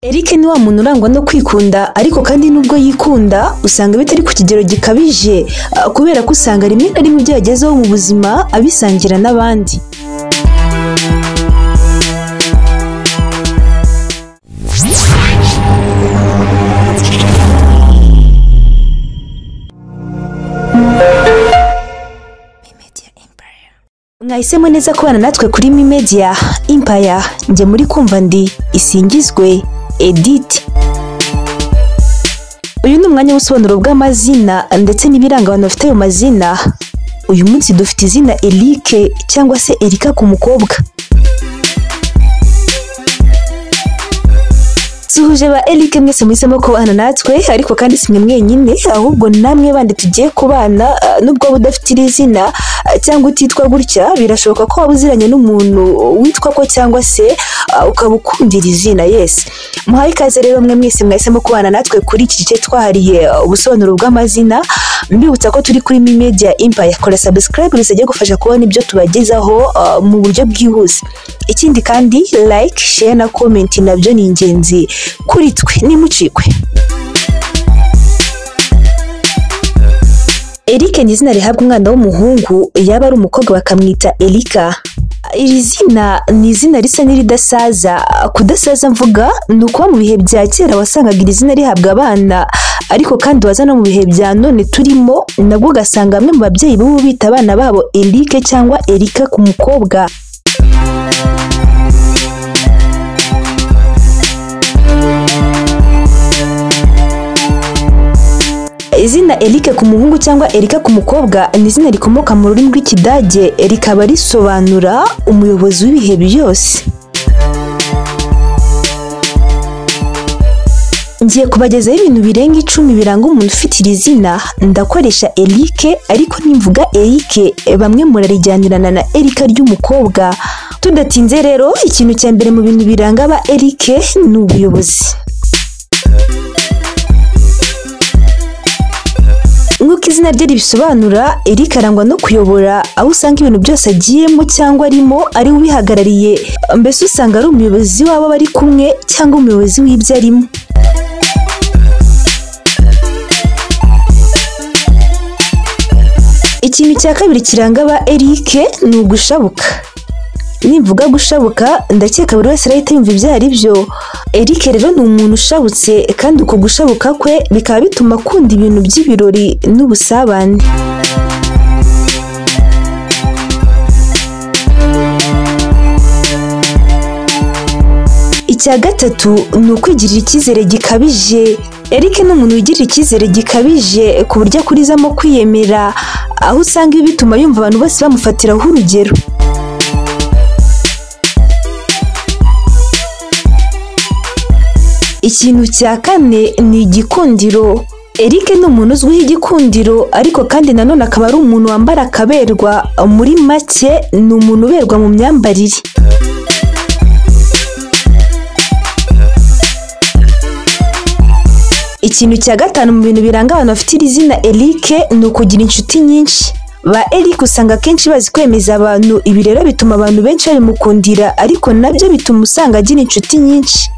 Eric ni wa muntu urangwa no kwikunda ariko kandi nubwo yikunda usanga bitari ku kigero gikabije kubera ko usanga rimwe na rimwe ibyo yagezeho mu buzima abisangira n'abandi. Mwahisemo neza kubana natwe kuri Media Empire. Nje muri kumva ndi Isingizwe Edith. Uyu ni umwanya w'ubusobanuro bw'amazina ndetse n'ibiranga abantu bafite ayo mazina. Uyu munsi dufite izina Eric cyangwa se Erika ku mukobwa. Suhuje ba Eric mwese mwisemo kubana natwe ariko kandi simwe mwenyine ahubwo namwe bandi tugiye kubana nubwo budafite izina cyangwa utitwa gutya birashoboka ko wabuziranye n'umuntu witwa ko cyangwa se ukabukundira izina. Yes, muhaye ikaze rero mwe mwese mwahisemo kubana natwe kuri iki gice twahariye ubusobanuro bw'amazina. Mbibutsa ko turi kuri Media Empire, kora subscribe bizajya gufasha kubona ibyo tubagezaho mu buryo bwihuse. Ikindi kandi like, share na comment nabyo ni ingenzi kuri twe, nimucikwe. Eric ni izina rihabwa umwana w'umuhungu, yaba ari umukobwa bakamwita Erika. Iri zina ni izina risa n'iridasaza. Kudasaza mvuga ni uko mu bihe bya kera wasangaga iri zina rihabwa abana, ariko kandi waza no mu bihe bya none turimo nabwo ugasanga bamwe mu babyeyi bo bita abana babo Eric cyangwa Erika ku mukobwa. Izina Eric ku muhungu cyangwa Erika ku mukobwa ni izina rikomoka mu rurimi rw'Ikidage, rikaba risobanura umuyobozi w'ibihe byose. Ngiye kubagezaho ibintu birenga 10 biranga umuntu ufite iri zina. Ndakoresha Eric ariko nimvuga Eric bamwe murarijyanirana na Erika ry'umukobwa. Tudatinze rero, ikintu cya mbere mu bintu biranga aba Eric ni ubuyobozi. Nk'uko izina rye ribisobanura, Eric arangwa no kuyobora, aho usanga ibintu byose agiyemo cyangwa arimo ari ubihagarariye, mbese usanga ari umuyobozi wabo bari kumwe cyangwa umuyobozi w'ibyo arimo. Ikintu cya kabiri kiranga aba Eric ni ugushabuka. Nimvuga gushabuka ndakeka buri wese arahita yumva ibyo ari byo. Eric rero ni umuntu ushabutse kandi uko gushabuka kwe bikaba bituma akunda ibintu by'ibirori n'ubusabane. Icya gatatu ni ukwigirira icyizere gikabije. Eric ni umuntu wigirira icyizere gikabije ku buryo akurizamo kwiyemera, aho usanga ibi bituma yumva abantu bose bamufatiraho urugero. Ikintu cya kane ni igikundiro. Eric ni umuntu uzwiho igikundiro ariko kandi nanone akaba ari umuntu wambara akaberwa. Muri make ni umuntu uberwa mu myambarire. Ikintu cya gatanu mu bintu biranga abantu bafite iri zina Eric ni ukugira inshuti nyinshi. Ba Eric usanga kenshi bazi kwemeza abantu, ibi rero bituma abantu benshi babimukundira ariko nabyo bituma usanga agira inshuti nyinshi.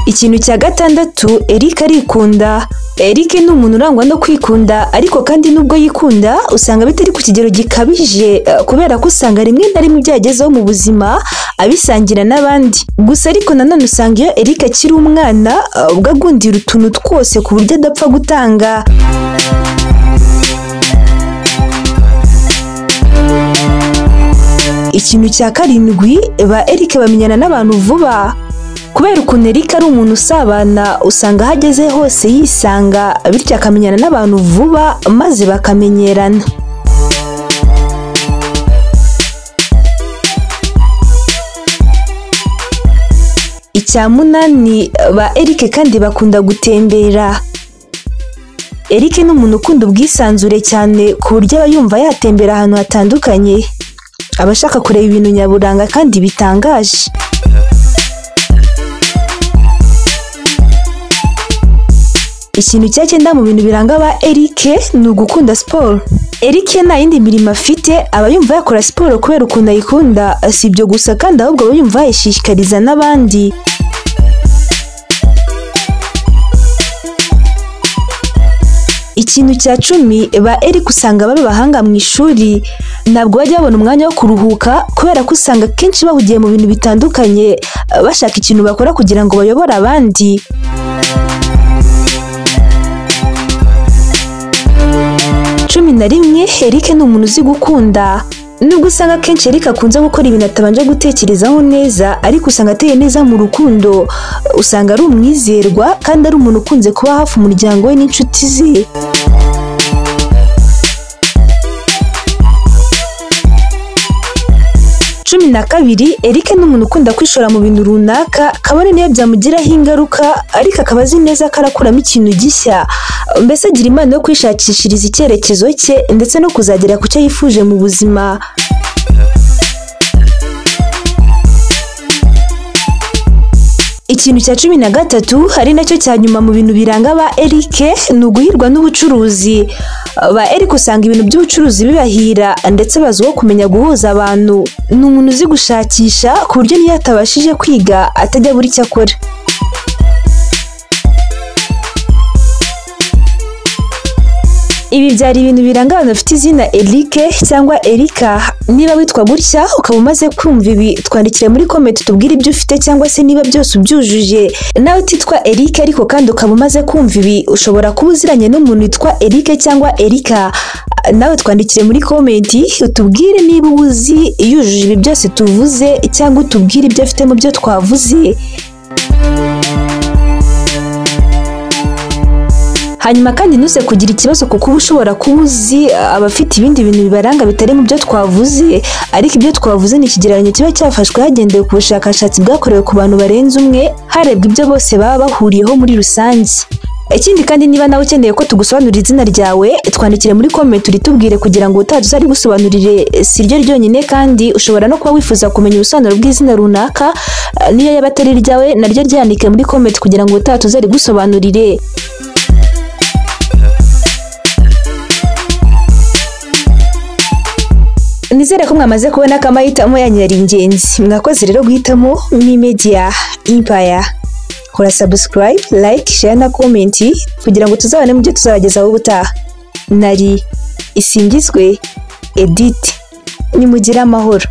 Ikintu cya gatandatu, Eric arikunda. Eric ni umuntu urangwa no kwikunda ariko kandi nubwo yikunda usanga bitari ku kigero gikabije kubera ko usanga rimwe na rimwe ibyo yagezeho mu buzima abisangira n'abandi. Gusa ariko nanone usanga iyo Eric akiri umwana ubwo agundira utuntu twose ku buryo adapfa gutanga. Ikintu cya karindwi, ba Eric bamenyana n'abantu vuba. Kubera ukuntu Eric ari umuntu usabana usanga ahageze hose yisanga, bityo akamenyana n'abantu vuba maze bakamenyerana. Icya munani, ba Eric kandi bakunda gutembera. Eric ni umuntu ukunda ubwisanzure cyane ku buryo aba yumva yatembera ahantu hatandukanye, abashaka kureba ibintu nyaburanga kandi bitangaje. Ikintu cya cyenda mu bintu biranga aba Eric ni ugukunda siporo. Eric nta yindi mirimo afite, aba yumva yakora siporo kubera ukuntu ayikunda, si ibyo gusa kandi ahubwo aba yumva yayishishikariza n'abandi. Ikintu cya 10, ba Eric usanga baba bahanga mu ishuri, ntabwo bajya babona umwanya wo kuruhuka kubera ko usanga kenshi bahugiye mu bintu bitandukanye bashaka ikintu bakora kugira ngo bayobore abandi. Cumi na rimwe, Eric ni umuntu uzi gukunda. Nubwo usanga kenshi Eric akunze gukora ibintu atabanje gutekerezaho neza, ariko usanga ateye neza mu rukundo. Usanga ari umwizerwa kandi ari umuntu ukunze kuba hafi umuryango we n'inshuti ze. Cumi na kabiri, Eric ni umuntu ukunda kwishora mu bintu runaka, kabone niyo byamugiraho ingaruka, ariko akaba azi neza ko arakuramo ikintu gishya. Mbese agira impano yo kwishakishiriza icyerekezo cye ndetse no kuzagera ku cyo yifuje mu buzima. Ikintu cya 13, hari nacyo cya nyuma mu bintu biranga ba Eric, ni uguhirwa n'ubucuruzi. Ba Eric usanga ibintu by'ubucuruzi bibahira ndetse bazwiho kumenya guhuza abantu. Ni umuntu uzi gushakisha ku buryo niyo atabashije kwiga atajya buri icyo akora. Ibi byari ibintu biranga abantu bafite izina Eric cyangwa Erika. Niba witwa gutya ukaba umaze kumva ibi, twandikire muri comment tubwire ibyo ufite cyangwa se niba byose ubyujuje. Nawe utitwa Eric ariko kandi ukaba umaze kumva ibi, ushobora kuba uziranye n'umuntu witwa Eric cyangwa Erika. Nawe twandikire muri comment utubwire niba uzi yujuje ibi byose tuvuze cyangwa utubwire ibyo afite mu byo twavuze. Hanyuma kandi ntuze kugira ikibazo kuko ushobora kuba uzi abafite ibindi bintu bibaranga bitari mu byo twavuze, ariko ibyo twavuze ni ikigereranyo kiba cyafashwe hagendewe ku bushakashatsi bwakorewe ku bantu barenze umwe, harebwa ibyo bose baba bahuriyeho muri rusange. Ikindi kandi niba nawe ukeneye ko tugusobanurira izina ryawe, twandikire muri comment uritubwire kugira ngo utaza ari gusobanurire si ryo ryonyine, kandi ushobora no kuba wifuza kumenya ubusobanuro bw'izina runaka, niyo yaba atari ryawe naryo ryandike muri comment kugira ngo utaza ari gusobanurire. Nizere ko mwamaze kubona ko amahitamo yanyu yari ingenzi. Mwakoze rero guhitamo Media Empire. Kora subscribe, like, share na comment kugira ngo tuzabane mu byo tuzabagezaho ubutaha. Nari Isingizwe Edith. Nimugire amahoro.